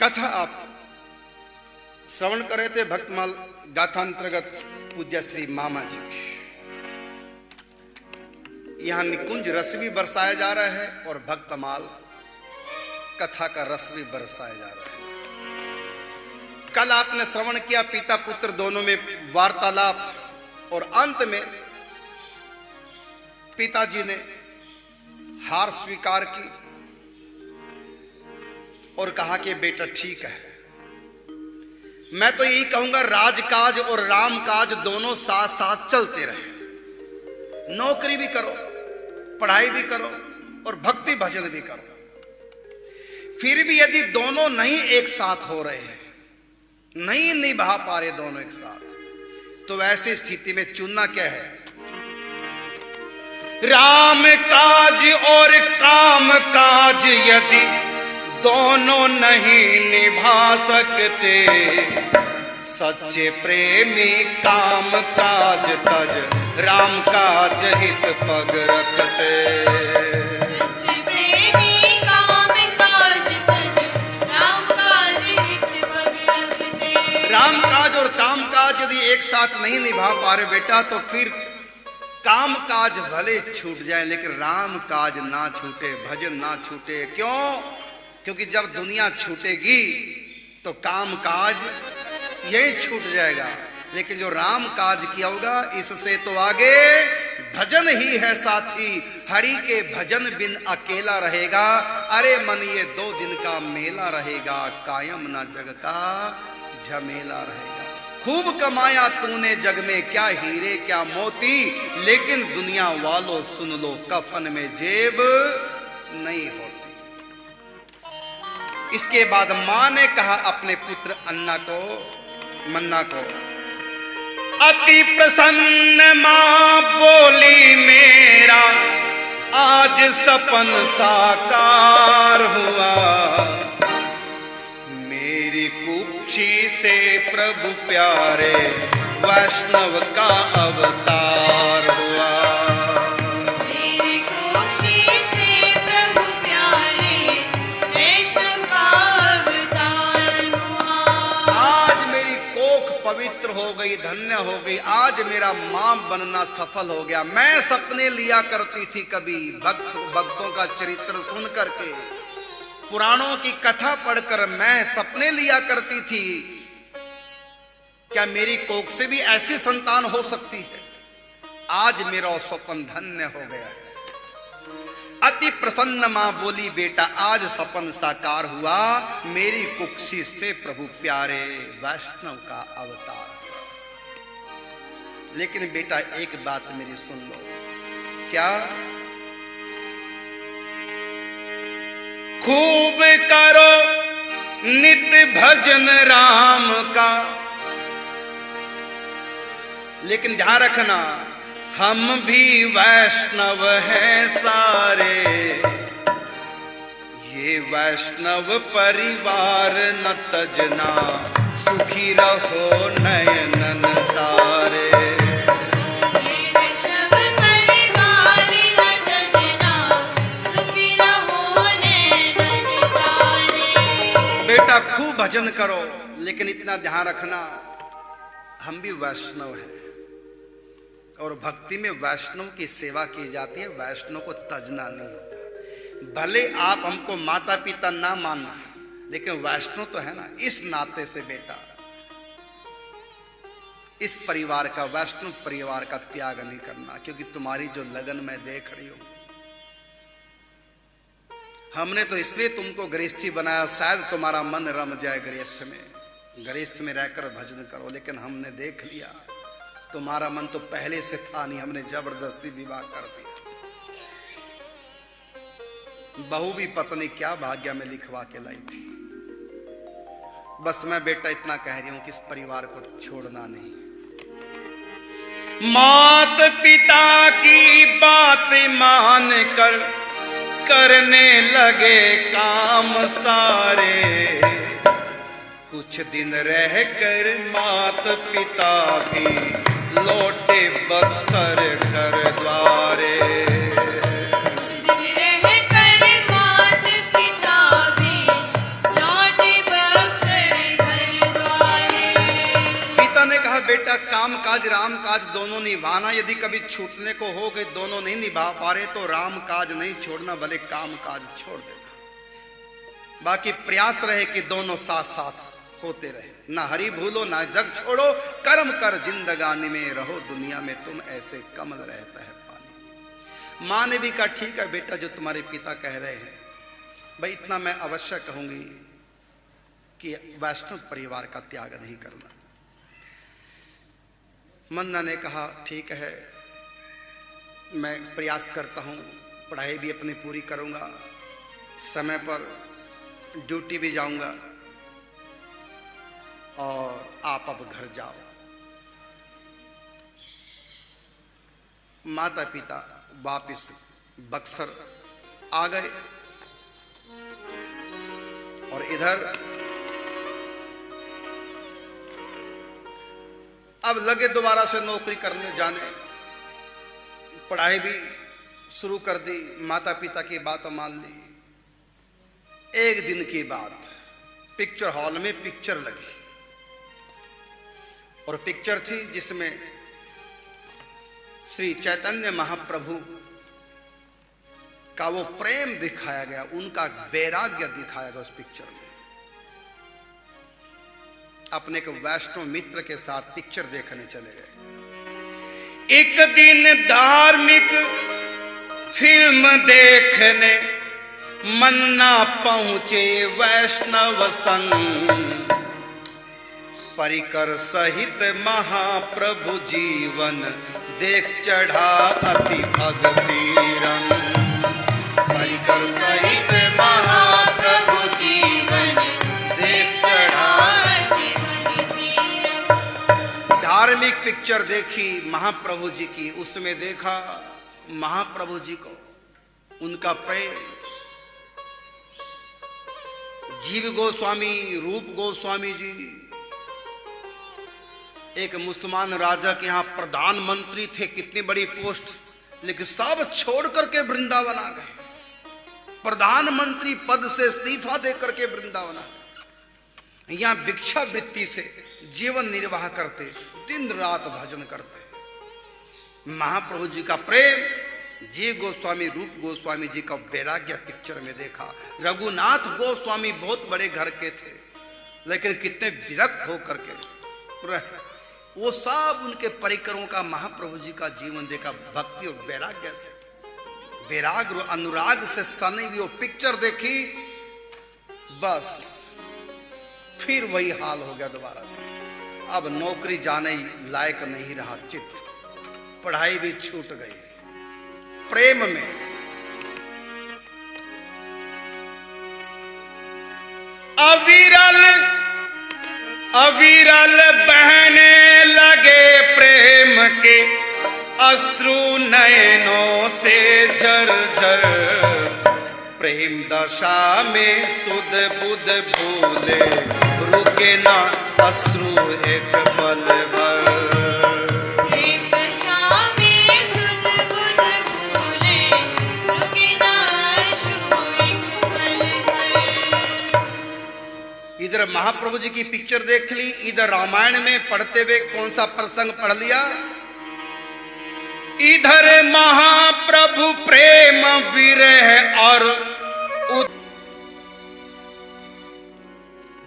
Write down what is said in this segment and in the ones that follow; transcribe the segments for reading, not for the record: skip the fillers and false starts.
कथा आप श्रवण कर रहे थे भक्तमाल गाथा अंतर्गत पूज्य श्री मामा जी की। यहां निकुंज रस भी बरसाया जा रहा है और भक्तमाल कथा का रस भी बरसाया जा रहा है। कल आपने श्रवण किया पिता पुत्र दोनों में वार्तालाप और अंत में पिताजी ने हार स्वीकार की और कहा कि बेटा ठीक है। मैं तो यही कहूंगा राजकाज और रामकाज दोनों साथ साथ चलते रहे। नौकरी भी करो, पढ़ाई भी करो और भक्ति भजन भी करो। फिर भी यदि दोनों नहीं एक साथ हो रहे हैं, नहीं निभा पा रहे दोनों एक साथ, तो ऐसी स्थिति में चुनना क्या है? राम काज और काम काज यदि दोनों नहीं निभा सकते, सच्चे प्रेमी काम काज तज राम काज हित पग रखते। सच्चे प्रेमी काम काज तज राम काज हित पग रखते। राम काज और काम काज यदि एक साथ नहीं निभा पा रहे बेटा, तो फिर काम काज भले छूट जाए लेकिन राम काज ना छूटे, भजन ना छूटे। क्यों? क्योंकि जब दुनिया छूटेगी तो काम काज यही छूट जाएगा, लेकिन जो राम काज किया होगा इससे तो आगे भजन ही है साथी। हरि के भजन बिन अकेला रहेगा। अरे मन ये 2 दिन का मेला रहेगा, कायम ना जग का झमेला रहेगा। खूब कमाया तूने जग में क्या हीरे क्या मोती, लेकिन दुनिया वालों सुन लो कफन में जेब नहीं होती। इसके बाद मां ने कहा अपने पुत्र अन्ना को, मन्ना को, अति प्रसन्न मां बोली मेरा आज सपन साकार हुआ। मेरी कुक्षी से प्रभु प्यारे वैष्णव का अवतार हुआ। मेरी कुक्षी से प्रभु प्यारे वैष्णव का अवतार हुआ। आज मेरी कोख पवित्र हो गई, धन्य हो गई। आज मेरा मां बनना सफल हो गया। मैं सपने लिया करती थी कभी भक्तों का चरित्र सुन करके, पुराणों की कथा पढ़कर मैं सपने लिया करती थी, क्या मेरी कोख से भी ऐसी संतान हो सकती है? आज मेरा स्वप्न धन्य हो गया है। अति प्रसन्न मां बोली बेटा आज सपन साकार हुआ। मेरी कुक्षी से प्रभु प्यारे वैष्णव का अवतार हुआ। लेकिन बेटा एक बात मेरी सुन लो। क्या? खूब करो नित भजन राम का, लेकिन ध्यान रखना हम भी वैष्णव हैं सारे। ये वैष्णव परिवार न तजना, सुखी रहो नयनन तारे। ये वैष्णव परिवार न तजना, सुखी रहो नैनन तारे। बेटा खूब भजन करो, लेकिन इतना ध्यान रखना हम भी वैष्णव हैं और भक्ति में वैष्णव की सेवा की जाती है। वैष्णव को तजना नहीं होता। भले आप हमको माता पिता ना मानना, लेकिन वैष्णव तो है ना। इस नाते से बेटा इस परिवार का, वैष्णव परिवार का त्याग नहीं करना, क्योंकि तुम्हारी जो लगन मैं देख रही हूं, हमने तो इसलिए तुमको गृहस्थी बनाया, शायद तुम्हारा मन रम जाए गृहस्थ में, गृहस्थ में रहकर भजन करो। लेकिन हमने देख लिया तुम्हारा मन तो पहले से था नहीं, हमने जबरदस्ती विवाह कर दिया। बहू भी पत्नी क्या भाग्य में लिखवा के लाई थी। बस मैं बेटा इतना कह रही हूं कि इस परिवार को छोड़ना नहीं। मात पिता की बात मान कर करने लगे काम सारे। कुछ दिन रहकर मात पिता भी लौटे बक्सर घर द्वारे। कुछ दिन रहकर मात पिता भी लौटे काज दोनों निभाना। यदि कभी छूटने को हो कि दोनों नहीं निभा पा रहे तो राम काज नहीं छोड़ना, भले काम काज छोड़ देना। बाकी प्रयास रहे कि दोनों साथ साथ होते रहे। ना हरि भूलो ना जग छोड़ो, कर्म कर जिंदगानी में, रहो दुनिया में तुम ऐसे कमल रहता है पानी। माँ ने भी कहा ठीक है बेटा जो तुम्हारे पिता कह रहे हैं, भाई इतना मैं अवश्य कहूंगी कि वैष्णव परिवार का त्याग नहीं करना। मन्ना ने कहा ठीक है मैं प्रयास करता हूं, पढ़ाई भी अपनी पूरी करूंगा, समय पर ड्यूटी भी जाऊंगा और आप अब घर जाओ। माता पिता वापिस बक्सर आ गए और इधर अब लगे दोबारा से नौकरी करने जाने, पढ़ाई भी शुरू कर दी, माता पिता की बात मान ली। एक दिन की बात, पिक्चर हॉल में पिक्चर लगी और पिक्चर थी जिसमें श्री चैतन्य महाप्रभु का वो प्रेम दिखाया गया, उनका वैराग्य दिखाया गया उस पिक्चर में। अपने को वैष्णव मित्र के साथ पिक्चर देखने चले गए। एक दिन धार्मिक फिल्म देखने मन्ना पहुंचे वैष्णव संग, परिकर सहित महाप्रभु जीवन देख चढ़ा अति भक्ति रंग। परिकर सहित महाप्रभु जीवन देख चढ़ा अति भक्ति रंग। धार्मिक पिक्चर देखी महाप्रभु जी की, उसमें देखा महाप्रभु जी को, उनका प्रेम। जीव गोस्वामी, रूप गोस्वामी जी एक मुसलमान राजा के यहां प्रधानमंत्री थे, कितनी बड़ी पोस्ट, लेकिन सब छोड़ करके वृंदावन आ गए। प्रधानमंत्री पद से इस्तीफा दे करके वृंदावन आ गए। यहां भिक्षावृत्ति से जीवन निर्वाह करते, दिन रात भजन करते। महाप्रभु जी का प्रेम, जीव गोस्वामी, रूप गोस्वामी जी का वैराग्य पिक्चर में देखा। रघुनाथ गोस्वामी बहुत बड़े घर के थे, लेकिन कितने विरक्त होकर के रहे। वो सब उनके परिकरों का महाप्रभु जी का जीवन देखा, भक्ति और वैराग्य से, वैराग्य और अनुराग से सनी हुई वो पिक्चर देखी, बस फिर वही हाल हो गया दोबारा से। अब नौकरी जाने लायक नहीं रहा चित्त, पढ़ाई भी छूट गई। प्रेम में अविरल बहने लगे प्रेम के अश्रु नयनों से झरझर। प्रेम दशा में सुध बुध भूले, रुके ना अश्रु एक पल भर। प्रेम दशा में सुध बुध भूले, रुके ना अश्रु एक पल भर। इधर महाप्रभु जी की पिक्चर देख ली, इधर रामायण में पढ़ते हुए कौन सा प्रसंग पढ़ लिया। इधर महाप्रभु प्रेम विरह और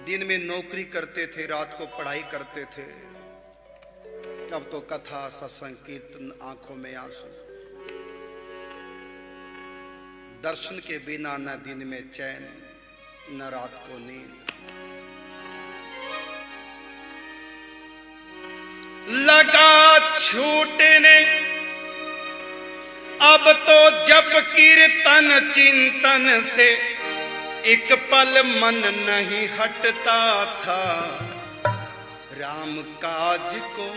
दिन में नौकरी करते थे, रात को पढ़ाई करते थे। अब तो कथा सत्संग कीर्तन, आंखों में आंसू, दर्शन के बिना न दिन में चैन न रात को नींद। लगा छूटने अब तो जप कीर्तन चिंतन से एक पल मन नहीं हटता था। राम काज को,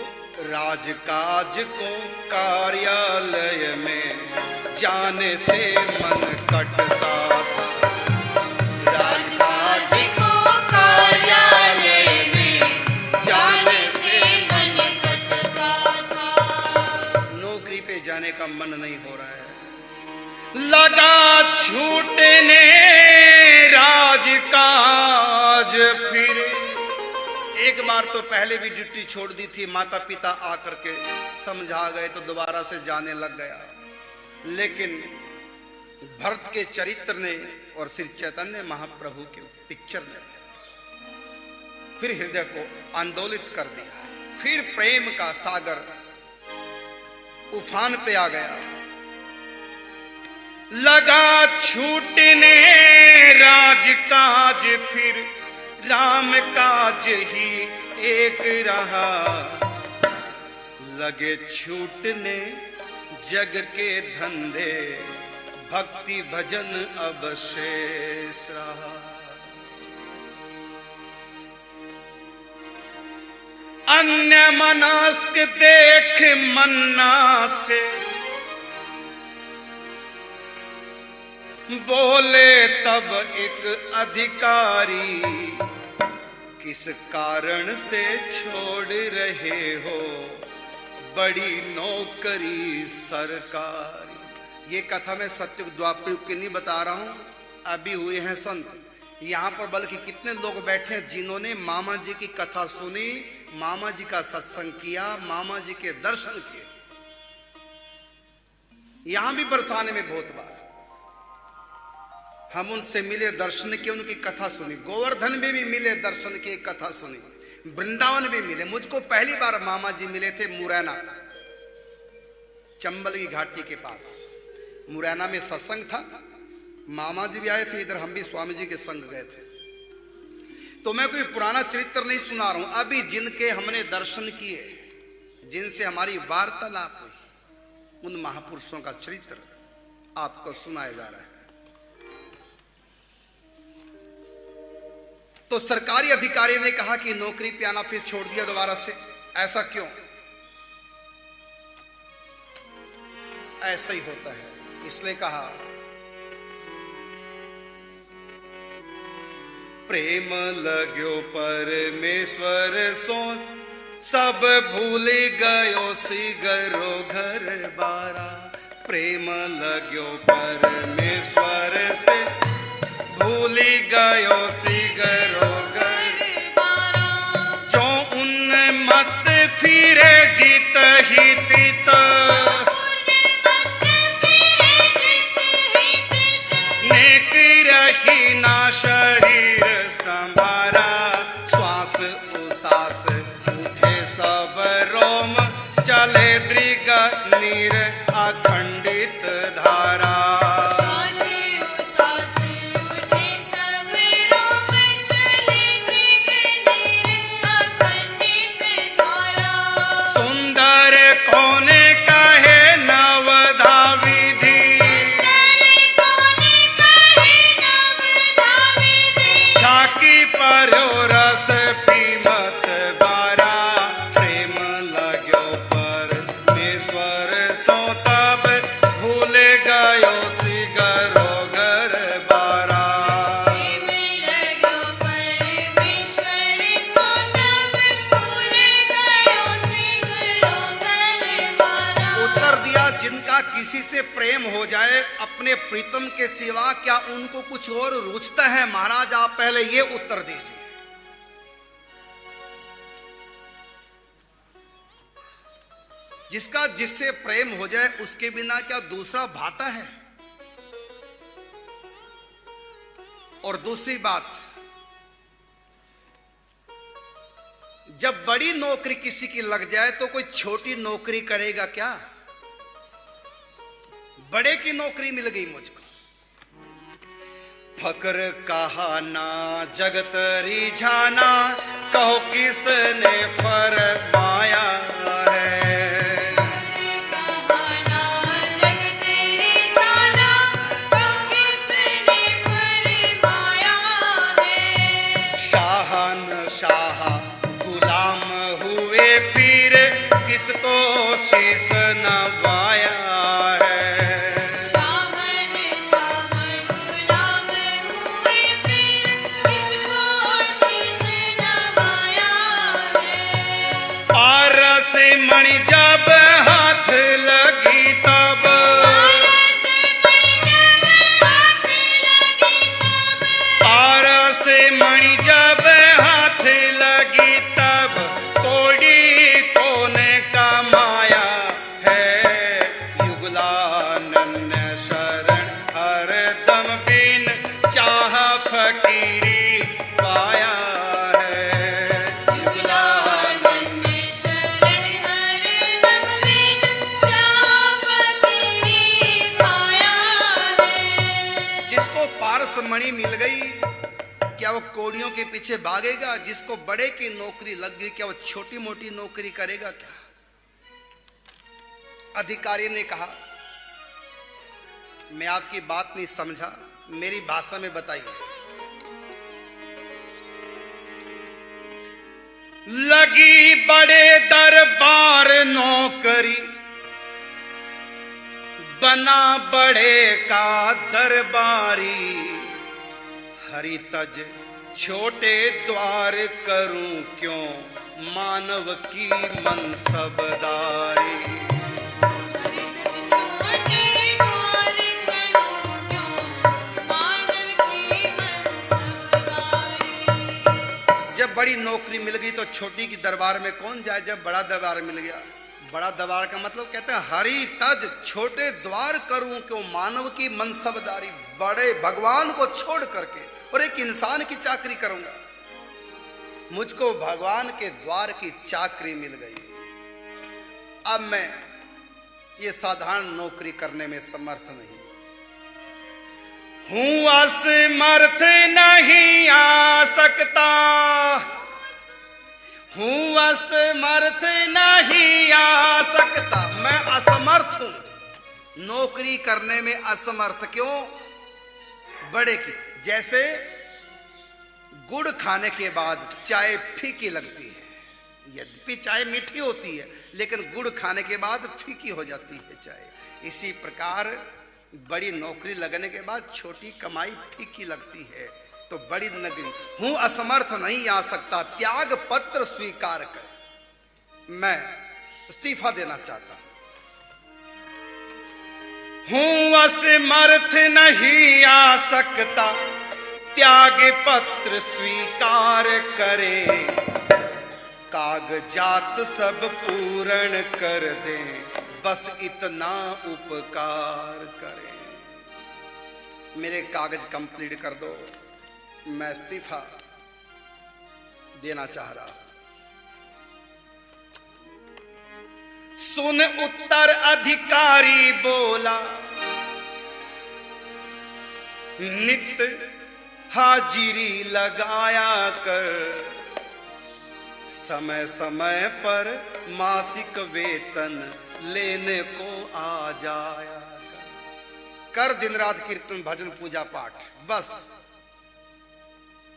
राज काज को कार्यालय में जाने से मन कटता था। राज काज को कार्यालय में जाने से मन कटता था। नौकरी पे जाने का मन नहीं हो रहा है। लगा छूटने राज काज फिर एक बार तो पहले भी ड्यूटी छोड़ दी थी, माता पिता आकर के समझा गए तो दोबारा से जाने लग गया। लेकिन भरत के चरित्र ने और श्री चैतन्य महाप्रभु के पिक्चर ने फिर हृदय को आंदोलित कर दिया। फिर प्रेम का सागर उफान पे आ गया। लगा छूटने राजकाज, फिर राम काज ही एक रहा। लगे छूटने जग के धंधे, भक्ति भजन अब शेष रहा। अन्य मनस्क देख मन्ना से, बोले तब एक अधिकारी, किस कारण से छोड़ रहे हो बड़ी नौकरी सरकारी। ये कथा मैं सत्युग द्वापर युग की नहीं बता रहा हूं, अभी हुए हैं संत यहाँ पर, बल्कि कितने लोग बैठे हैं जिन्होंने मामा जी की कथा सुनी, मामा जी का सत्संग किया, मामा जी के दर्शन किए। यहां भी बरसाने में बहुत बार हम उनसे मिले, दर्शन किए, उनकी कथा सुनी। गोवर्धन में भी मिले, दर्शन किए, कथा सुनी। वृंदावन में मिले। मुझको पहली बार मामा जी मिले थे मुरैना, चंबल की घाटी के पास। मुरैना में सत्संग था, मामा जी भी आए थे इधर, हम भी स्वामी जी के संग गए थे। तो मैं कोई पुराना चरित्र नहीं सुना रहा हूं, अभी जिनके हमने दर्शन किए, जिनसे हमारी वार्तालाप हुई, उन महापुरुषों का चरित्र आपको सुनाया जा रहा है। तो सरकारी अधिकारी ने कहा कि नौकरी पे आना फिर छोड़ दिया दोबारा से, ऐसा क्यों? ऐसा ही होता है, इसलिए कहा प्रेम लाग्यो परमेश्वर सो, सब भूल गयो सिगरो घर बारा। प्रेम लाग्यो परमेश्वर से, भूल गयो सिगरो घर बारा। जो उन्मत्त फिरे जीत ही तित, नेक रही ना शरीर संभारा। श्वास उसास उठे सब रोम, चले दृग नीर अखंडित धारा। सुंदर कोने कहे नवधा विधि, झाकी पर्यो रस पीमत बारा। प्रेम लाग्यो परमेश्वर सो, तब भूल गयो सिगरो घर बारा। उत्तर दिया, जिनका किसी से प्रेम हो जाए अपने प्रीतम के सिवा, क्या उनको कुछ और रुचता है? महाराज आप पहले ये उत्तर दीजिए। जिसका जिससे प्रेम हो जाए उसके बिना क्या दूसरा भाता है? और दूसरी बात, जब बड़ी नौकरी किसी की लग जाए तो कोई छोटी नौकरी करेगा क्या? बड़े की नौकरी मिल गई मुझको। फकर कहा ना जगत रिझाना, कहो किसने फरमाया है। शाहनशाह गुलाम हुए फिर, किसको शीश नवाया है। मणि जब हाथ लगी तब, पारस मणि जब हाथ लगी तब, फकीरी पाया है। युगलानंद शरण हरदम बिन चाह फकीरी पाया है। जिसको पारस मणि मिल गई, क्या वो कोड़ियों के पीछे भागेगा? जिसको बड़े की नौकरी लग गई, क्या वो छोटी मोटी नौकरी करेगा क्या? अधिकारी ने कहा, मैं आपकी बात नहीं समझा, मेरी भाषा में बताइए। लगी बड़े दरबार नौकरी, बना बड़े का दरबारी, हरि तज छोटे द्वार करूं क्यों, मानव की मनसबदारी। हरितज छोटे द्वार करूं क्यों, मानव की मनसबदारी। जब बड़ी नौकरी मिल गई तो छोटी की दरबार में कौन जाए? जब बड़ा दरबार मिल गया, बड़ा दरबार का मतलब कहते हैं हरि तज छोटे द्वार करूं क्यों, मानव की मनसबदारी। बड़े भगवान को छोड़ करके और एक इंसान की चाकरी करूंगा। मुझको भगवान के द्वार की चाकरी मिल गई, अब मैं ये साधारण नौकरी करने में समर्थ नहीं हूं असमर्थ नहीं आ सकता, हूं असमर्थ नहीं आ सकता। मैं असमर्थ हूं नौकरी करने में। असमर्थ क्यों? बड़े की जैसे गुड़ खाने के बाद चाय फीकी लगती है। यद्यपि चाय मीठी होती है, लेकिन गुड़ खाने के बाद फीकी हो जाती है चाय। इसी प्रकार बड़ी नौकरी लगने के बाद छोटी कमाई फीकी लगती है। तो बड़ी नगरी हूं असमर्थ नहीं आ सकता, त्याग पत्र स्वीकार कर मैं इस्तीफा देना चाहता हूं। हूं असमर्थ नहीं आ सकता, त्याग पत्र स्वीकार करे, कागजात सब पूर्ण कर दें, बस इतना उपकार करें। मेरे कागज कंप्लीट कर दो, मैं इस्तीफा देना चाह रहा हूं। सुन उत्तर अधिकारी बोला, नित्य हाजिरी लगाया कर, समय समय पर मासिक वेतन लेने को आ जाया कर दिन रात कीर्तन भजन पूजा पाठ, बस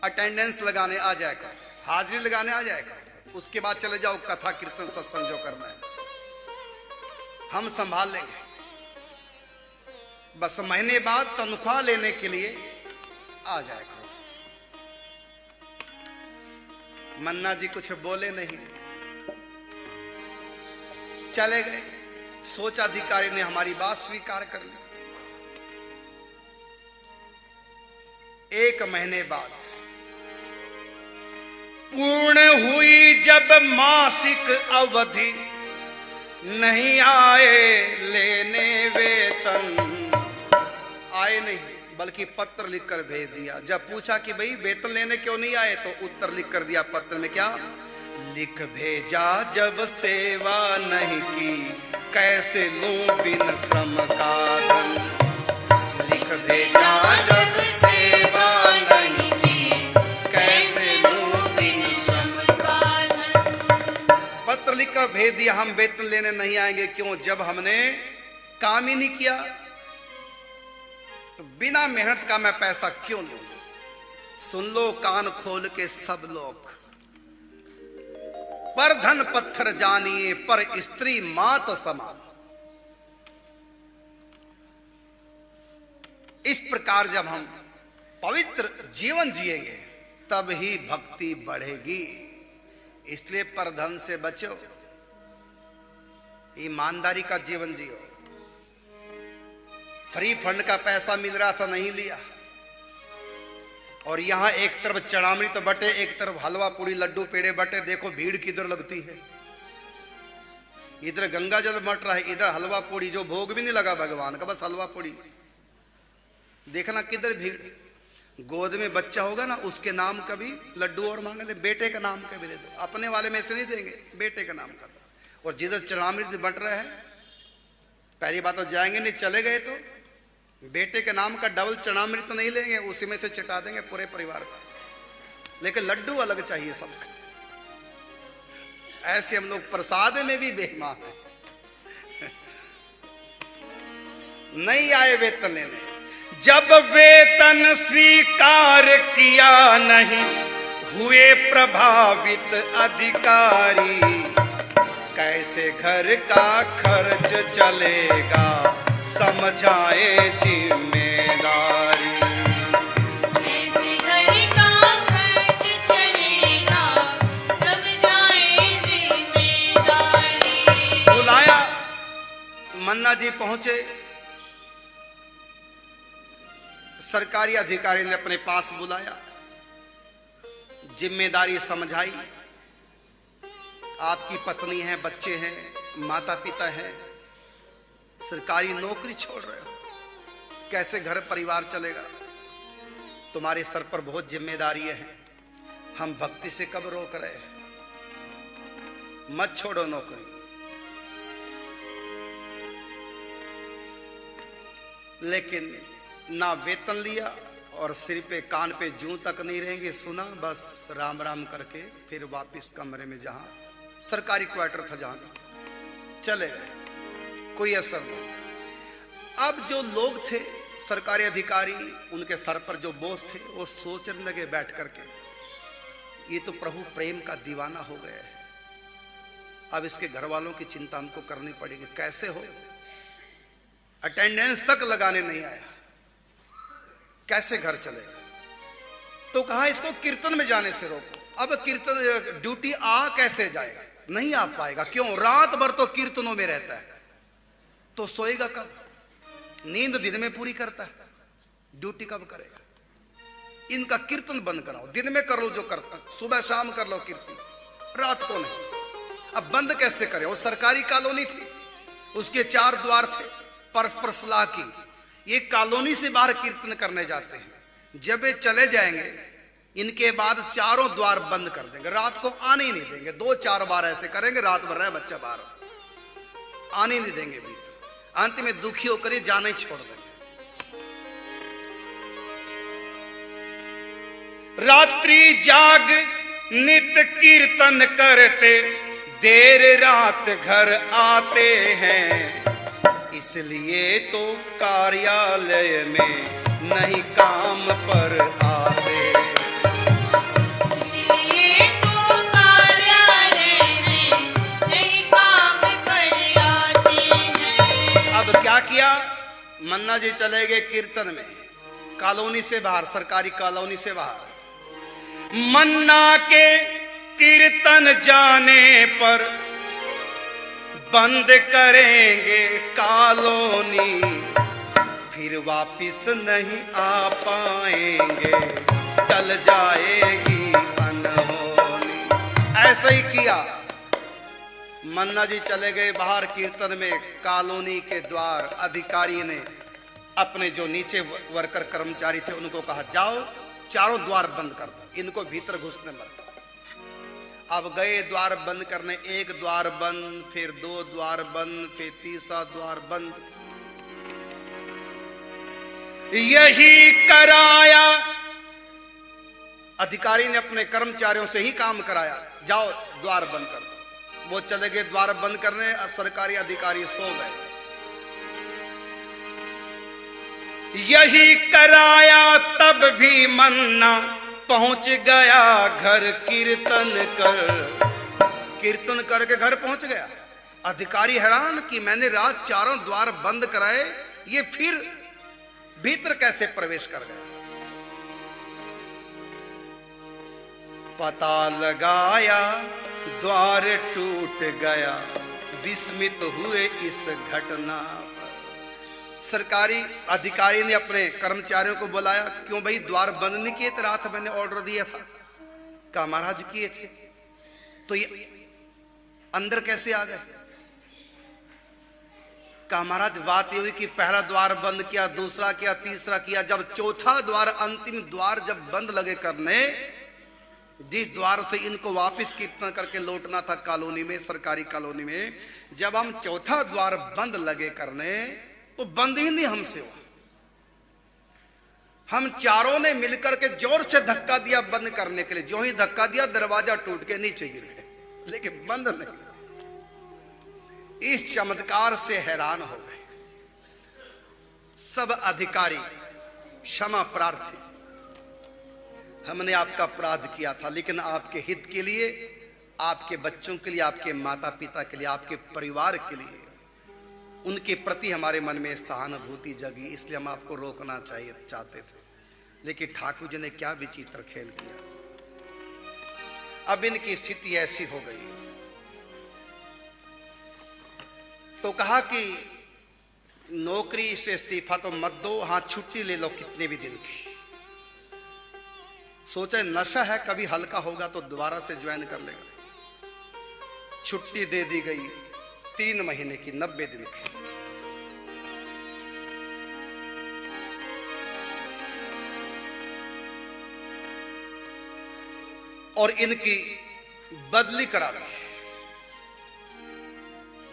अटेंडेंस लगाने आ जाए कर, हाजिरी लगाने आ जाए कर। उसके बाद चले जाओ कथा कीर्तन सत्संग जो करना है हम संभाल लेंगे। बस महीने बाद तनख्वाह लेने के लिए आ जाए करो। मन्ना जी कुछ बोले नहीं, चले गए। सोच अधिकारी ने हमारी बात स्वीकार कर ली। एक महीने बाद पूर्ण हुई जब मासिक अवधि, नहीं आए लेने वेतन। आए नहीं, बल्कि पत्र लिखकर भेज दिया। जब पूछा कि भाई वेतन लेने क्यों नहीं आए, तो उत्तर लिख कर दिया पत्र में, क्या लिख भेजा, जब सेवा नहीं की कैसे लूं बिन श्रम का धन। लिख भेजा जब सेवा नहीं की कैसे लूं बिन श्रम का धन। पत्र लिखकर भेज दिया, हम वेतन लेने नहीं आएंगे। क्यों? जब हमने काम ही नहीं किया तो बिना मेहनत का मैं पैसा क्यों लूं। सुन लो कान खोल के सब लोग, पर धन पत्थर जानिए, पर स्त्री मात समान। इस प्रकार जब हम पवित्र जीवन जिएंगे तब ही भक्ति बढ़ेगी। इसलिए पर धन से बचो, ईमानदारी का जीवन जियो। फ्री फंड का पैसा मिल रहा था, नहीं लिया। और यहां एक तरफ चढ़ामृत बटे, एक तरफ हलवा पूड़ी लड्डू पेड़े बटे। देखो भीड़ किधर लगती है। इधर गंगा जल मट रहा है, इधर हलवा पूड़ी, जो भोग भी नहीं लगा भगवान का, बस हलवा पूड़ी। देखना किधर भीड़। गोद में बच्चा होगा ना, उसके नाम का भी लड्डू और मांग ले, बेटे का नाम का भी दे दो। अपने वाले में से नहीं देंगे, बेटे का नाम का दो। और जिधर चरणामृत बंट रहे हैं, पहली बात तो जाएंगे नहीं, चले गए तो बेटे के नाम का डबल चरणामृत तो नहीं लेंगे, उसी में से चटा देंगे पूरे परिवार का। लेकिन लड्डू अलग चाहिए सबका। ऐसे हम लोग प्रसाद में भी बेईमान है। नहीं आए वेतन लेने, जब वेतन स्वीकार किया नहीं, हुए प्रभावित अधिकारी। कैसे घर का खर्च चलेगा, समझाए जिम्मेदारी। ऐसे घर का खर्च चलेगा, समझाए जिम्मेदारी। बुलाया, मन्ना जी पहुंचे। सरकारी अधिकारी ने अपने पास बुलाया, जिम्मेदारी समझाई। आपकी पत्नी है, बच्चे हैं, माता पिता हैं, सरकारी नौकरी छोड़ रहे हो, कैसे घर परिवार चलेगा? तुम्हारे सर पर बहुत जिम्मेदारी है, हम भक्ति से कब रोक रहे हैं? मत छोड़ो नौकरी। लेकिन ना वेतन लिया और सिर पे कान पे जूं तक नहीं रहेंगे, सुना बस राम राम करके फिर वापस कमरे में, जहां सरकारी क्वार्टर था जहां, चले गए। कोई असर नहीं। अब जो लोग थे सरकारी अधिकारी, उनके सर पर जो बोझ थे, वो सोचने लगे बैठ करके, ये तो प्रभु प्रेम का दीवाना हो गया है, अब इसके घर वालों की चिंता हमको करनी पड़ेगी। कैसे हो, अटेंडेंस तक लगाने नहीं आया, कैसे घर चलेगा? तो कहा इसको कीर्तन में जाने से रोको। अब कीर्तन ड्यूटी आ कैसे जाएगा? नहीं आ पाएगा। क्यों? रात भर तो कीर्तनों में रहता है, तो सोएगा कब? नींद दिन में पूरी करता है, ड्यूटी कब करेगा? इनका कीर्तन बंद कराओ, दिन में कर लो जो करता, सुबह शाम कर लो कीर्तन, रात को नहीं। अब बंद कैसे करें? वो सरकारी कॉलोनी थी, उसके 4 द्वार थे, परस्पर सलाह की, ये कॉलोनी से बाहर कीर्तन करने जाते हैं, जब ये चले जाएंगे इनके बाद चारों द्वार बंद कर देंगे, रात को आने ही नहीं देंगे। 2-4 बार ऐसे करेंगे, रात भर रहे बच्चा बाहर, आने नहीं देंगे भी। अंत में दुखी होकर ही जाना ही छोड़ देंगे। रात्रि जाग नित कीर्तन करते, देर रात घर आते हैं। इसलिए तो कार्यालय में नहीं काम पर आते। इसलिए तो कार्यालय में नहीं काम पर आते हैं। अब क्या किया? मन्ना जी चले गए कीर्तन में, कॉलोनी से बाहर, सरकारी कॉलोनी से बाहर। मन्ना के कीर्तन जाने पर बंद करेंगे कॉलोनी, फिर वापिस नहीं आ पाएंगे, टल जाएगी अनहोनी। ऐसा ही किया। मन्ना जी चले गए बाहर कीर्तन में, कॉलोनी के द्वार अधिकारी ने अपने जो नीचे वर्कर कर्मचारी थे उनको कहा, जाओ चारों द्वार बंद कर दो, इनको भीतर घुसने मत दो। अब गए द्वार बंद करने, 1 द्वार बंद, फिर 2 द्वार बंद, फिर 3रा द्वार बंद। यही कराया, अधिकारी ने अपने कर्मचारियों से ही काम कराया, जाओ द्वार बंद कर दो। वो चले गए द्वार बंद करने, सरकारी अधिकारी सो गए। यही कराया, तब भी मन्ना पहुंच गया घर कीर्तन कर। कीर्तन करके घर पहुंच गया। अधिकारी हैरान कि मैंने रात चारों द्वार बंद कराए, ये फिर भीतर कैसे प्रवेश कर गया? पता लगाया द्वार टूट गया, विस्मित हुए इस घटना पर। सरकारी अधिकारी ने अपने कर्मचारियों को बुलाया, क्यों भाई द्वार बंद नहीं किए थे? रात मैंने ऑर्डर दिया था। कहा महाराज किए थे। तो ये अंदर कैसे आ गए? कहा महाराज बात ये हुई कि पहला द्वार बंद किया, दूसरा किया, तीसरा किया, जब चौथा द्वार अंतिम द्वार जब बंद लगे करने, जिस द्वार से इनको वापस कीर्तन करके लौटना था कॉलोनी में, सरकारी कॉलोनी में, जब हम चौथा द्वार बंद लगे करने तो बंद ही नहीं हमसे हुआ। हम चारों ने मिलकर के जोर से धक्का दिया बंद करने के लिए, जो ही धक्का दिया दरवाजा टूट के नीचे गिर गए, लेकिन बंद नहीं। इस चमत्कार से हैरान हो गए सब अधिकारी। क्षमा प्रार्थी, हमने आपका अपराध किया था, लेकिन आपके हित के लिए, आपके बच्चों के लिए, आपके माता पिता के लिए, आपके परिवार के लिए, उनके प्रति हमारे मन में सहानुभूति जगी, इसलिए हम आपको रोकना चाहते थे। लेकिन ठाकुर जी ने क्या विचित्र खेल किया। अब इनकी स्थिति ऐसी हो गई तो कहा कि नौकरी से इस्तीफा तो मत दो, हाँ छुट्टी ले लो कितने भी दिन की। सोचा नशा है, कभी हल्का होगा तो दोबारा से ज्वाइन कर लेगा। छुट्टी दे दी गई 3 महीने की, 90 दिन की। और इनकी बदली करा दी।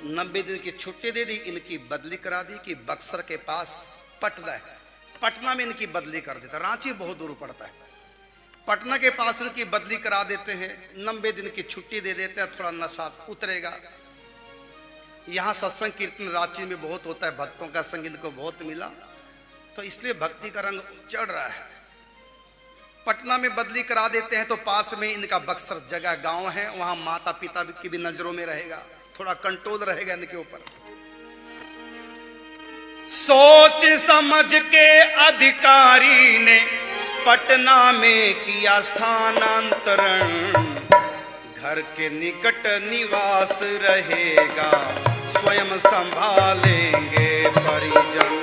90 दिन की छुट्टी दे दी, इनकी बदली करा दी कि बक्सर के पास पटना है, पटना में इनकी बदली कर देता। रांची बहुत दूर पड़ता है, पटना के पास इनकी बदली करा देते हैं। 90 दिन की छुट्टी दे देते हैं, थोड़ा नशा उतरेगा। यहाँ सत्संग कीर्तन रांची में बहुत होता है, भक्तों का संग इनको बहुत मिला, तो इसलिए भक्ति का रंग चढ़ रहा है। पटना में बदली करा देते हैं तो पास में इनका बक्सर जगह गांव है, वहां माता पिता की भी नजरों में रहेगा, थोड़ा कंट्रोल रहेगा इनके ऊपर। सोच समझ के अधिकारी ने पटना में किया स्थानांतरण, घर के निकट निवास रहेगा, स्वयं संभालेंगे परिजन।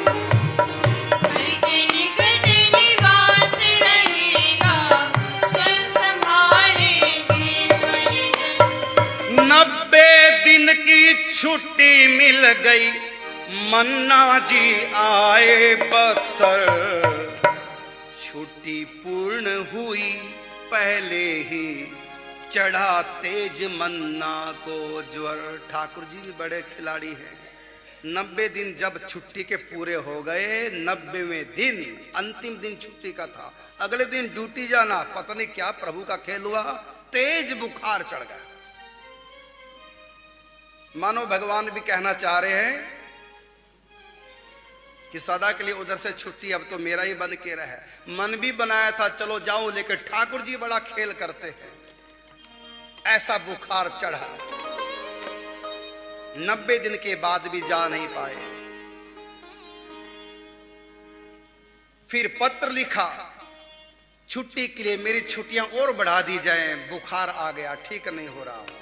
घर के निकट निवास रहेगा, स्वयं संभालेंगे परिजन। 90 दिन की छुट्टी मिल गई, मन्ना जी आए बक्सर। छुट्टी पूर्ण हुई पहले ही चढ़ा तेज मन्ना को ज्वर। ठाकुर जी भी बड़े खिलाड़ी हैं। 90 दिन जब छुट्टी के पूरे हो गए, 90वें दिन अंतिम दिन छुट्टी का था, अगले दिन ड्यूटी जाना, पता नहीं क्या प्रभु का खेल हुआ, तेज बुखार चढ़ गया। मानो भगवान भी कहना चाह रहे हैं कि सदा के लिए उधर से छुट्टी अब तो मेरा ही बन के रहे। मन भी बनाया था चलो जाऊं, लेकिन ठाकुर जी बड़ा खेल करते हैं, ऐसा बुखार चढ़ा। 90 दिन के बाद भी जा नहीं पाए। फिर पत्र लिखा छुट्टी के लिए, मेरी छुट्टियां और बढ़ा दी जाएं, बुखार आ गया, ठीक नहीं हो रहा हूं।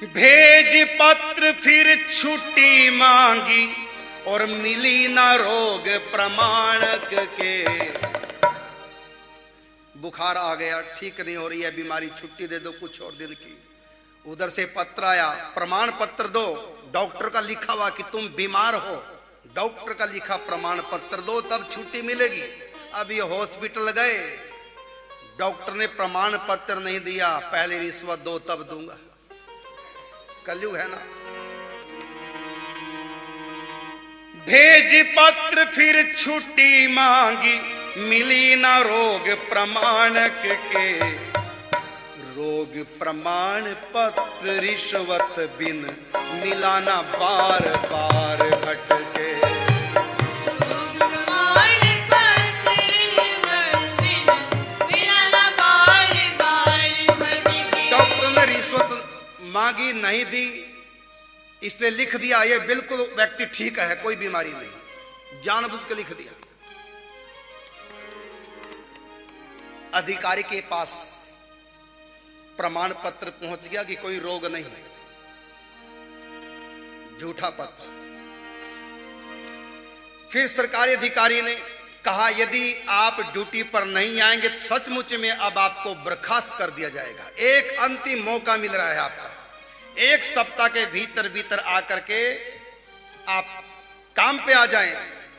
भेज पत्र फिर छुट्टी मांगी और मिली ना रोग प्रमाणक के। बुखार आ गया, ठीक नहीं हो रही है बीमारी, छुट्टी दे दो कुछ और दिन की। उधर से पत्र आया, प्रमाण पत्र दो, डॉक्टर का लिखा हुआ कि तुम बीमार हो, डॉक्टर का लिखा प्रमाण पत्र दो तब छुट्टी मिलेगी। अब ये हॉस्पिटल गए, डॉक्टर ने प्रमाण पत्र नहीं दिया, पहले रिश्वत दो तब दूंगा। कलयुग है ना। भेज पत्र फिर छुट्टी मांगी, मिली ना रोग प्रमाणक के। रोग प्रमाण पत्र रिश्वत बिन मिलाना बार बार भटके। रोग प्रमाण पत्र रिश्वत बिन मिलाना बार बार भटके। डॉक्टर ने रिश्वत मांगी, नहीं दी, इसलिए लिख दिया ये बिल्कुल व्यक्ति ठीक है, कोई बीमारी नहीं, जानबूझ के लिख दिया। अधिकारी के पास प्रमाण पत्र पहुंच गया कि कोई रोग नहीं, झूठा पत्र। फिर सरकारी अधिकारी ने कहा यदि आप ड्यूटी पर नहीं आएंगे तो सचमुच में अब आपको बर्खास्त कर दिया जाएगा। एक अंतिम मौका मिल रहा है आपका, 1 सप्ताह के भीतर भीतर आकर के आप काम पे आ जाएं,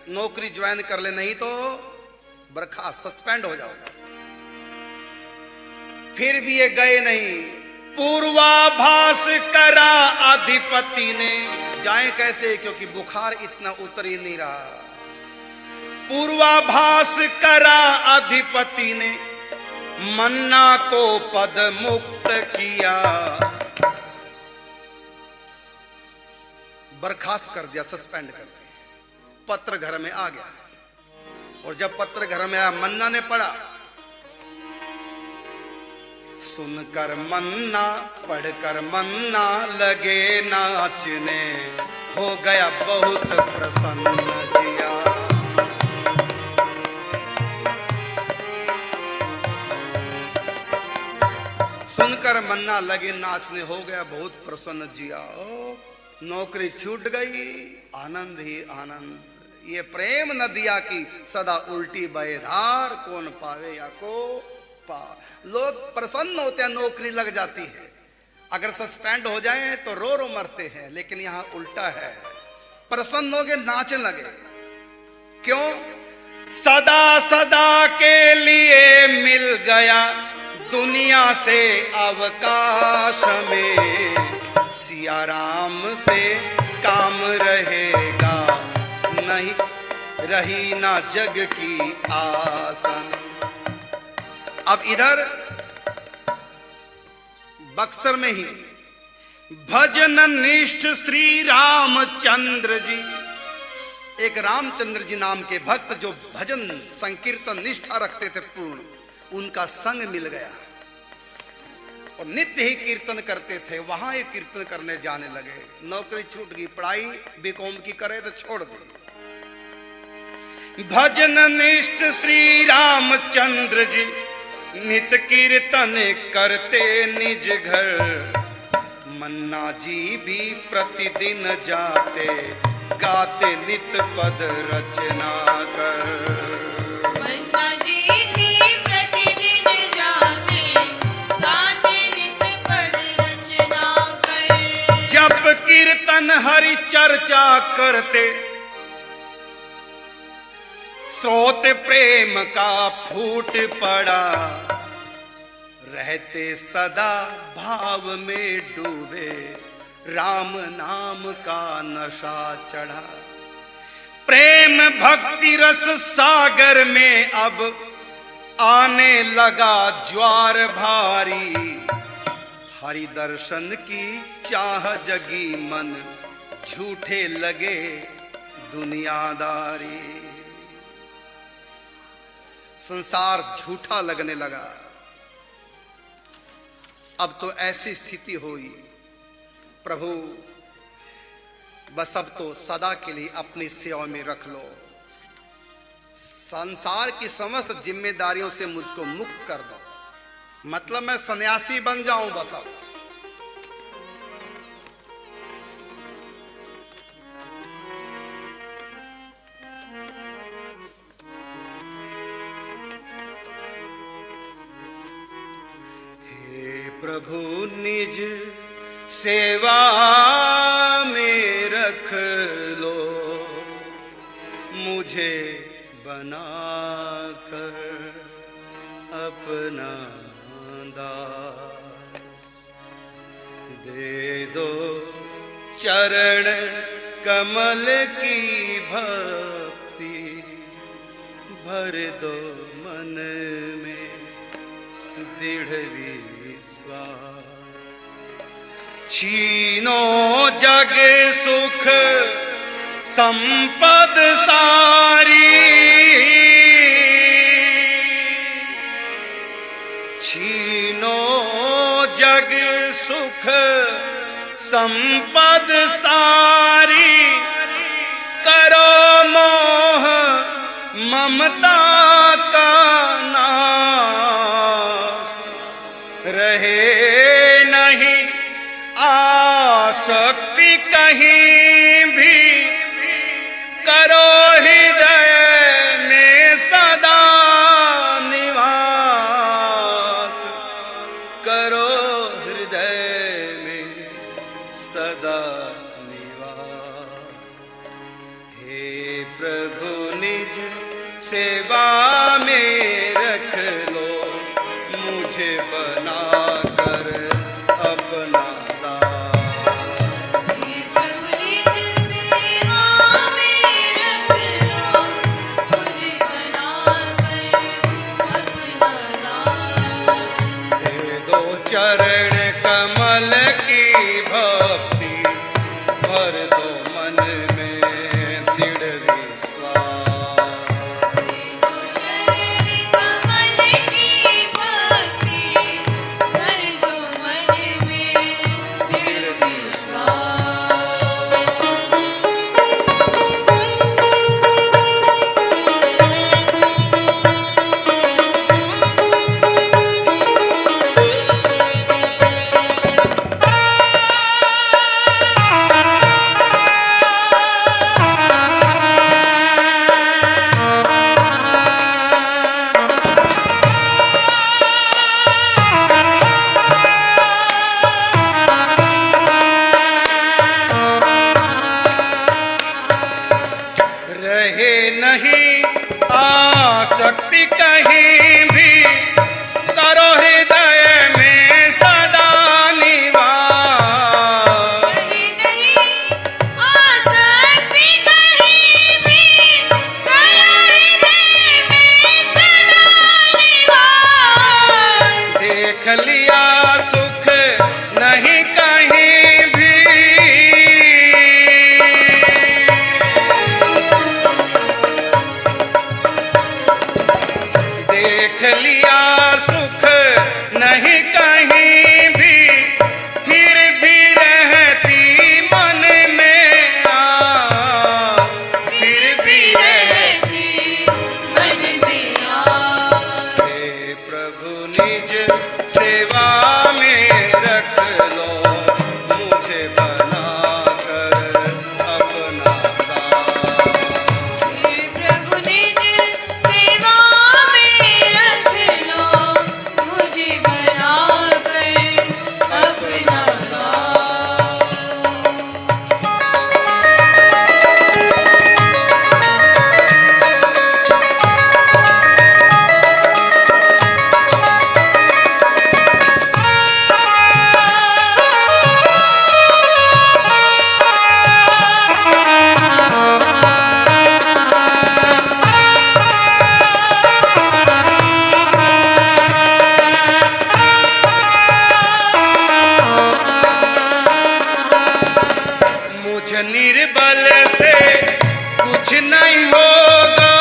नौकरी ज्वाइन कर ले, नहीं तो बर्खास्त, सस्पेंड हो जाओगे। फिर भी ये गए नहीं। पूर्वाभास करा अधिपति ने, जाएं कैसे, क्योंकि बुखार इतना उतर ही नहीं रहा। पूर्वाभास करा अधिपति ने, मन्ना को पद मुक्त किया, बर्खास्त कर दिया, सस्पेंड कर दिया। पत्र घर में आ गया, और जब पत्र घर में आया, मन्ना ने पढ़ा। सुनकर मन्ना, पढ़कर मन्ना लगे नाचने, हो गया बहुत प्रसन्न जिया। सुनकर मन्ना लगे नाचने, हो गया बहुत प्रसन्न जिया। ओ, नौकरी छूट गई, आनंद ही आनंद। ये प्रेम नदिया की सदा उल्टी बहे धार, कौन पावे या को पा। लोग प्रसन्न होते हैं, नौकरी लग जाती है, अगर सस्पेंड हो जाए तो रो रो मरते हैं, लेकिन यहां उल्टा है, प्रसन्न हो गए, नाचने लगे। क्यों? सदा सदा के लिए मिल गया दुनिया से अवकाश में, सिया राम से काम रहेगा, नहीं रही ना जग की आस में। अब इधर बक्सर में ही भजन निष्ठ श्री रामचंद्र जी, एक रामचंद्र जी नाम के भक्त जो भजन संकीर्तन निष्ठा रखते थे पूर्ण, उनका संग मिल गया और नित्य ही कीर्तन करते थे। वहां ये कीर्तन करने जाने लगे। नौकरी छूट गई, पढ़ाई बीकॉम की करे तो छोड़ दी। भजन निष्ठ श्री रामचंद्र जी नित कीर्तन करते निज घर, मन्ना जी भी प्रतिदिन जाते गाते नित पद रचना कर। मन्ना जी भी प्रतिदिन जाते गाते नित पद रचना कर। जब कीर्तन हरि चर्चा करते, स्रोत प्रेम का फूट पड़ा, रहते सदा भाव में डूबे, राम नाम का नशा चढ़ा। प्रेम भक्ति रस सागर में अब आने लगा ज्वार भारी, हरि दर्शन की चाह जगी मन, झूठे लगे दुनियादारी। संसार झूठा लगने लगा। अब तो ऐसी स्थिति हुई, प्रभु बस अब तो सदा के लिए अपनी सेवा में रख लो, संसार की समस्त जिम्मेदारियों से मुझको मुक्त कर दो, मतलब मैं सन्यासी बन जाऊं बस अब। प्रभु निज सेवा में रख लो, मुझे बनाकर अपना दास, दे दो चरण कमल की भक्ति, भर दो मन में दृढ़ विश्वास। छीनो जग सुख संपद सारी, छीनो जग सुख संपद सारी, करो मोह ममता का नाश, रहे नहीं आसक्ति कहीं भी, करो हृदय में सदा निवास, करो हृदय में सदा निवास। सेवा में रख लो, मुझे बना कर अपना दास। हे प्रभु निज सेवा में रख लो, मुझे बना कर अपना दास। दे दो चरण कमल की भक्ति, भर दो मन में दृढ़ विश्वास। दे दो चरण कमल की भक्ति, भर दो मन में दृढ़ विश्वास। रहे नहीं आसक्ति कहीं भी, करो हृदय में सदा निवास। रहे नहीं आसक्ति कहीं भी, करो हृदय में सदा निवास। देख लिया सुख नहीं कहीं भी, देख लिया सुख नहीं कहीं भी, फिर भी रहती मन में आस। फिर भी रहती मन में आस। हे प्रभु निज सेवा में रख लो, मुझे बना कर अपना दास। हे प्रभु निज सेवा में रख लो, मुझे बना कर अपना दास। मुझ निर्बल से कुछ नहीं होगा,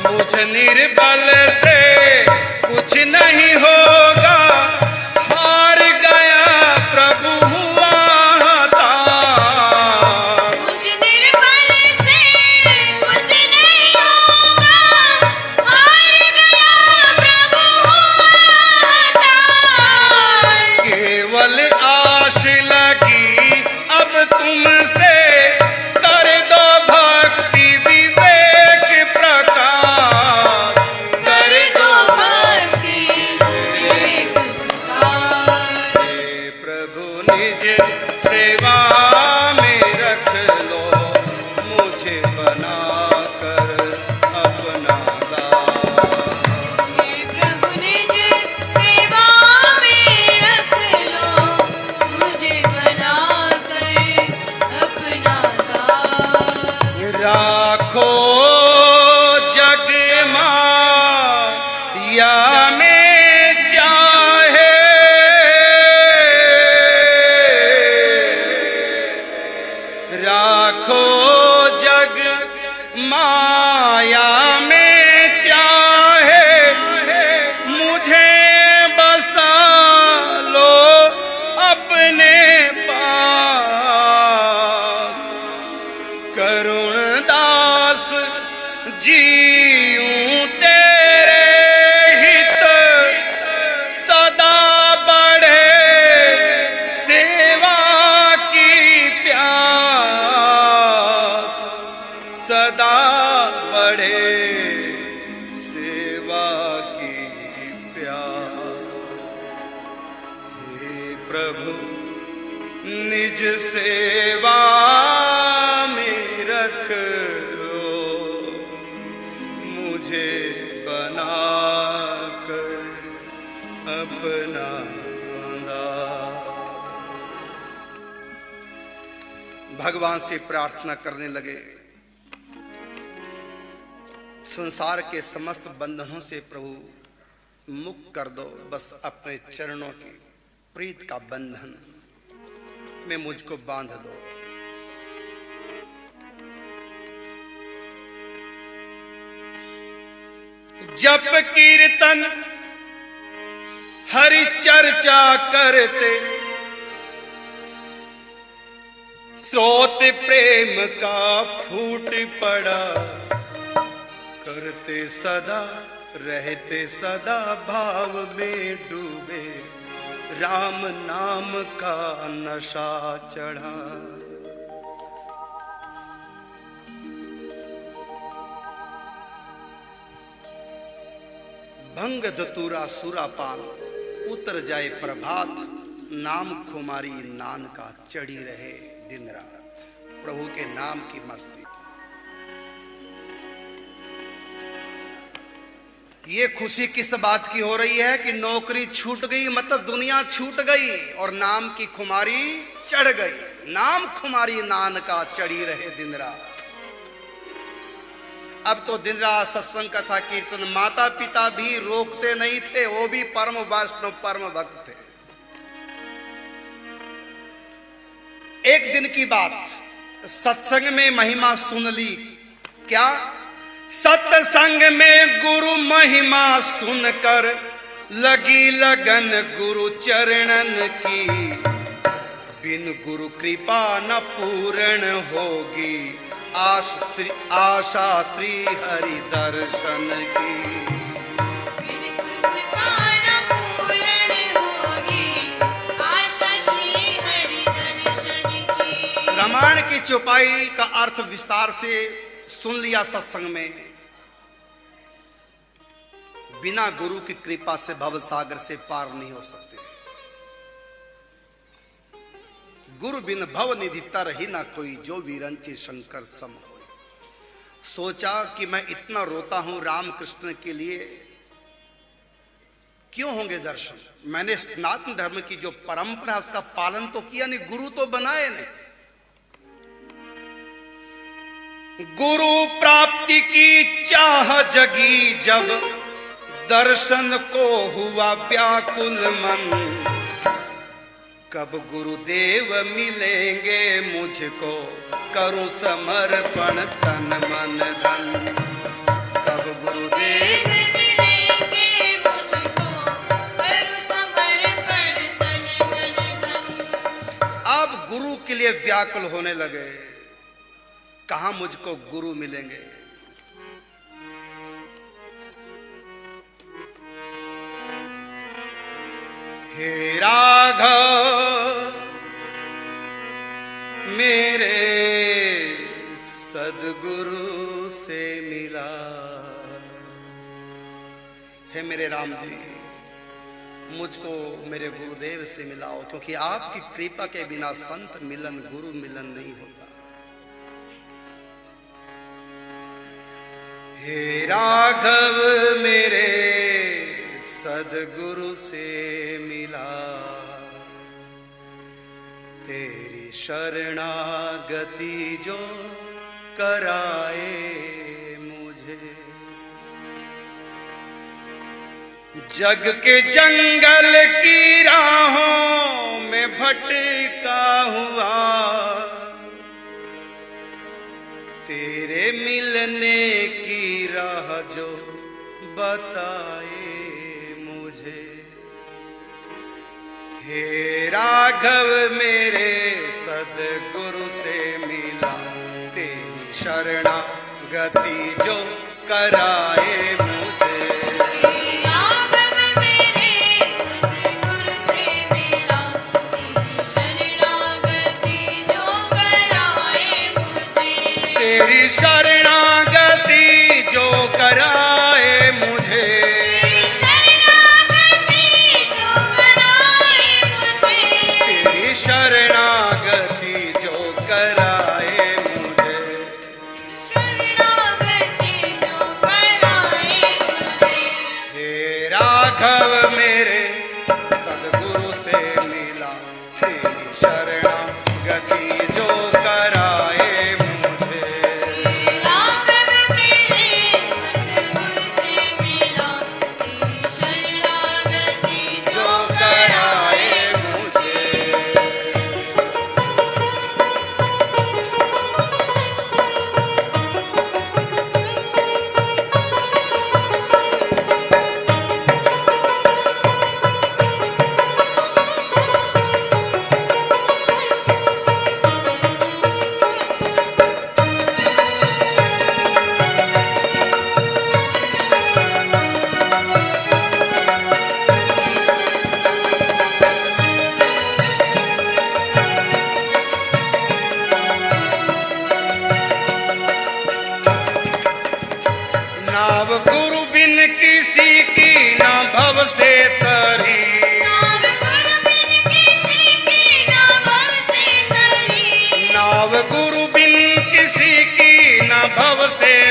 मुझ निर्बल से कुछ नहीं होगा, हार गया प्रभु हुआ हताश। मुझ निर्बल से कुछ नहीं होगा, हार गया प्रभु हुआ हताश। केवल आश लगी अब तुमसे, कर दो भक्ति विवेक प्रकाश। कर दो भक्ति विवेक प्रकाश। हे प्रभु निज सेवा में रख लो, मुझे बना कर अपना दास। हे प्रभु निज सेवा में रख लो, मुझे बना कर अपना दास। राखो जग माया में चाहे, राखो जग माया में चाहे, मुझे बसा लो अपने पास। करुण दास जीऊं तेरे हित, सदा बढ़े सेवा की प्यास। सदा बढ़े सेवा की प्यास। प्रभु निज सेवा में रख लो, मुझे बना कर अपना दास। भगवान से प्रार्थना करने लगे, संसार के समस्त बंधनों से प्रभु मुक्त कर दो, बस अपने चरणों की प्रीत का बंधन में मुझको बांध दो। जप कीर्तन हरि चर्चा करते, स्रोत प्रेम का फूट पड़ा, करते सदा रहते सदा भाव में डूबे, राम नाम का नशा चढ़ा। भंग धतूरा सुरापान, उतर जाए प्रभात, नाम खुमारी नान का चढ़ी रहे दिन रात। प्रभु के नाम की मस्ती। ये खुशी किस बात की हो रही है कि नौकरी छूट गई, मतलब दुनिया छूट गई और नाम की खुमारी चढ़ गई। नाम खुमारी नान का चढ़ी रहे दिन रात। अब तो दिन रात सत्संग कथा कीर्तन, माता पिता भी रोकते नहीं थे, वो भी परम वैष्णव परम भक्त थे। एक दिन की बात, सत्संग में महिमा सुन ली। क्या? सत्संग में गुरु महिमा सुनकर लगी लगन गुरु चरणन की, बिन गुरु कृपा न पूर्ण होगी आशा श्री हरि दर्शन की। बिन गुरु कृपा न पूर्ण होगी आशा श्री हरि दर्शन की। रामायण की चौपाई का अर्थ विस्तार से सुन लिया सत्संग में। बिना गुरु की कृपा से भव सागर से पार नहीं हो सकते। गुरु बिन भव निधि तर ही ना कोई, जो वीरंची शंकर सम हो। सोचा कि मैं इतना रोता हूं राम कृष्ण के लिए, क्यों होंगे दर्शन? मैंने सनातन धर्म की जो परंपरा है उसका पालन तो किया नहीं, गुरु तो बनाए नहीं। गुरु प्राप्ति की चाह जगी जब, दर्शन को हुआ व्याकुल मन। कब गुरुदेव मिलेंगे मुझको, करूं समर्पण तन मन धन। कब गुरुदेव मिलेंगे मुझको, करूं समर्पण तन मन धन। अब गुरु के लिए व्याकुल होने लगे, कहां मुझको गुरु मिलेंगे। हे राघव मेरे सदगुरु से मिला। हे मेरे राम जी, मुझको मेरे गुरुदेव से मिलाओ, क्योंकि आपकी कृपा के बिना संत मिलन गुरु मिलन नहीं होता। हे राघव मेरे सदगुरु से मिला, तेरी शरणागति जो कराए मुझे। जग के जंगल की राहों में भटका हुआ, तेरे मिलने की राह जो बताए मुझे। हे राघव मेरे सदगुरु से मिला, तेरी शरणागति जो कराए मुझे। तेरी शरणागति जो कराए मुझे। शरणागति जो कराए मुझे।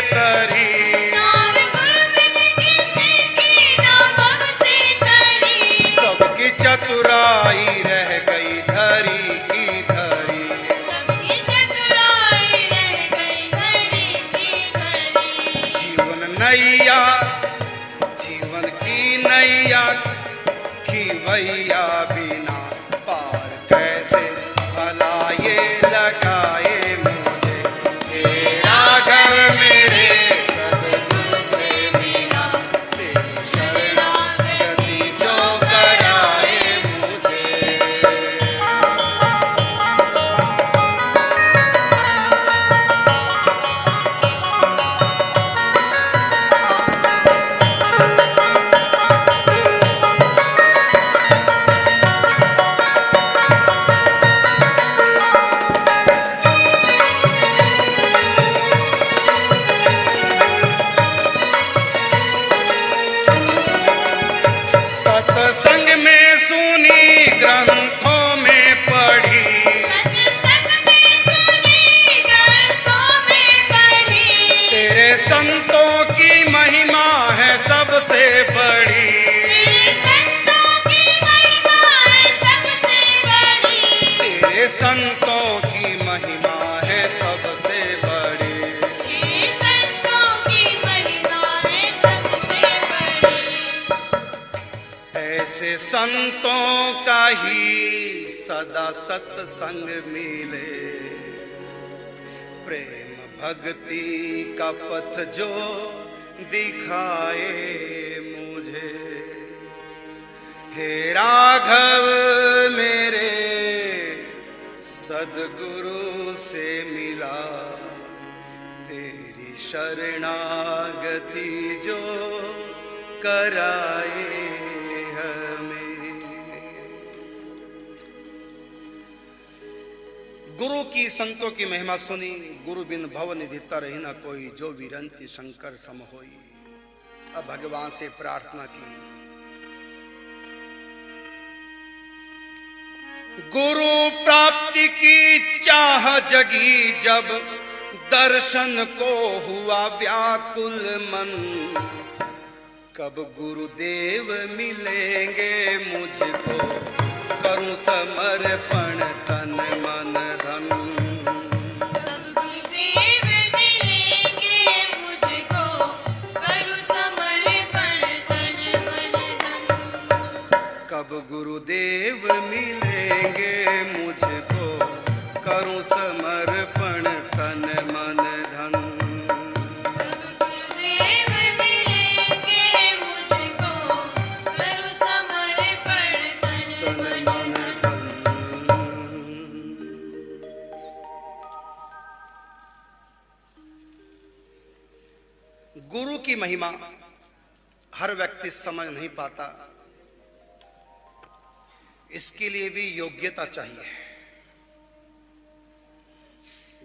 तरी। नाव गुरबिन किसकी ना भव से तरी। सबकी चतुराई रह गई धरी की धरी। सबकी चतुराई रह गई धरी की धरी। जीवन नैया, जीवन की नैया खिवैया बिना पार कैसे भला ये लगाए मुझे। हे राघव मेरे सद्गुरु से मिला तेरी शरणागति जो कराए मुझे। सत्संग में सुनी ग्रंथों में पढ़ी। सत्संग में सुनी ग्रंथों में पढ़ी। तेरे संतों की महिमा है सबसे बड़ी। तेरे संतों की महिमा है सबसे बड़ी। तेरे संतों की महिमा है सबसे बड़ी। तेरे संतों की महिमा है सबसे बड़ी। ऐसे संतों का ही सदा सत्संग मिले। प्रेम भक्ति का पथ जो दिखाए मुझे। हे राघव मेरे सद्गुरु से मिला तेरी शरणागति जो कराए हमें। गुरु की संतों की महिमा सुनी, गुरु बिन भव निधि तरहि न कोई, जो विरंति शंकर सम होई। अब भगवान से प्रार्थना की। गुरु प्राप्ति की चाह जगी जब, दर्शन को हुआ व्याकुल मन। कब गुरुदेव मिलेंगे मुझको, करूं समर्पण तन मन धन। कब गुरुदेव मिलेंगे मुझको, करूं समर्पण तन मन धन। कब गुरुदेव मिलेंगे मुझको, करूं समर्पण तन मन धन। कब गुरुदेव मिलेंगे मुझको, करूं समर्पण तन मन धन। गुरु की महिमा हर व्यक्ति समझ नहीं पाता। इसके लिए भी योग्यता चाहिए।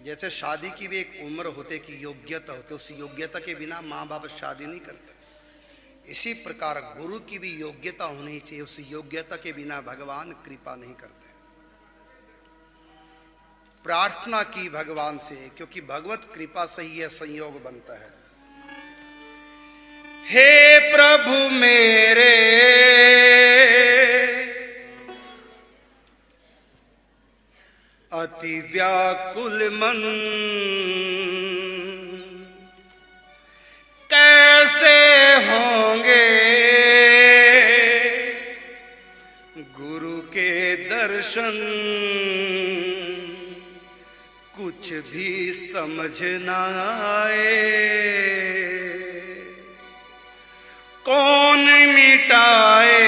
जैसे शादी की भी एक उम्र होते कि योग्यता होती, उस योग्यता के बिना माँ बाप शादी नहीं करते। इसी प्रकार गुरु की भी योग्यता होनी चाहिए। उस योग्यता के बिना भगवान कृपा नहीं करते। प्रार्थना की भगवान से, क्योंकि भगवत कृपा से ही यह संयोग बनता है। हे प्रभु मेरे अति व्याकुल मन, कैसे होंगे गुरु के दर्शन। कुछ भी समझ न आए, कौन मिटाए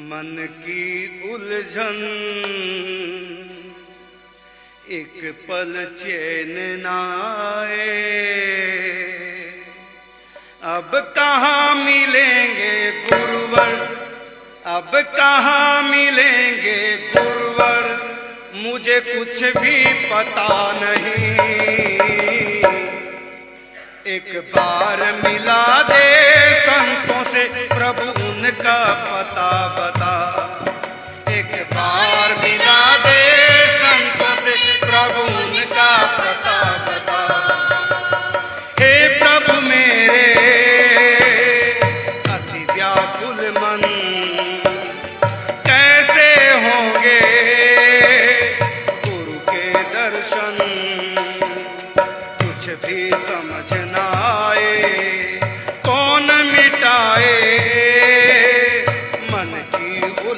मन की उलझन। एक पल चैन न आए, अब कहाँ मिलेंगे गुरुवर, अब कहाँ मिलेंगे गुरुवर। मुझे कुछ भी पता नहीं, एक बार मिला दे संतों से प्रभु उनका पता बता। एक बार मिला दे संतों से प्रभु उनका पता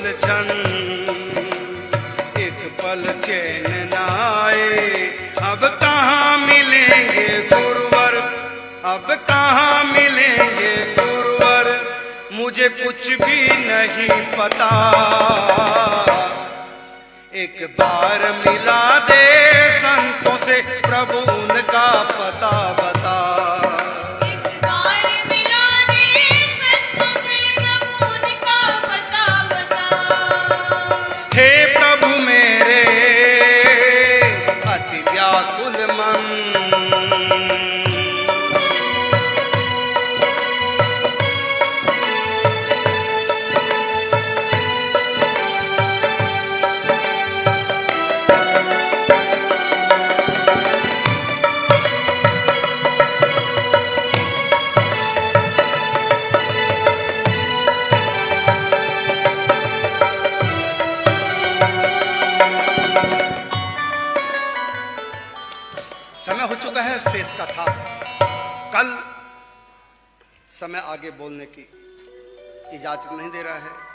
उलझन, एक पल चैन न आए। अब कहाँ मिलेंगे गुरुवर, अब कहाँ मिलेंगे गुरुवर, मुझे कुछ भी नहीं पता। एक बार मिला दे संतों से प्रभु उनका पता बता। एक बार मिला दे संतों से प्रभु उनका पता बता। हे प्रभु मेरे अति व्याकुल मन, समय हो चुका है शेष का था। कल समय आगे बोलने की इजाजत नहीं दे रहा है।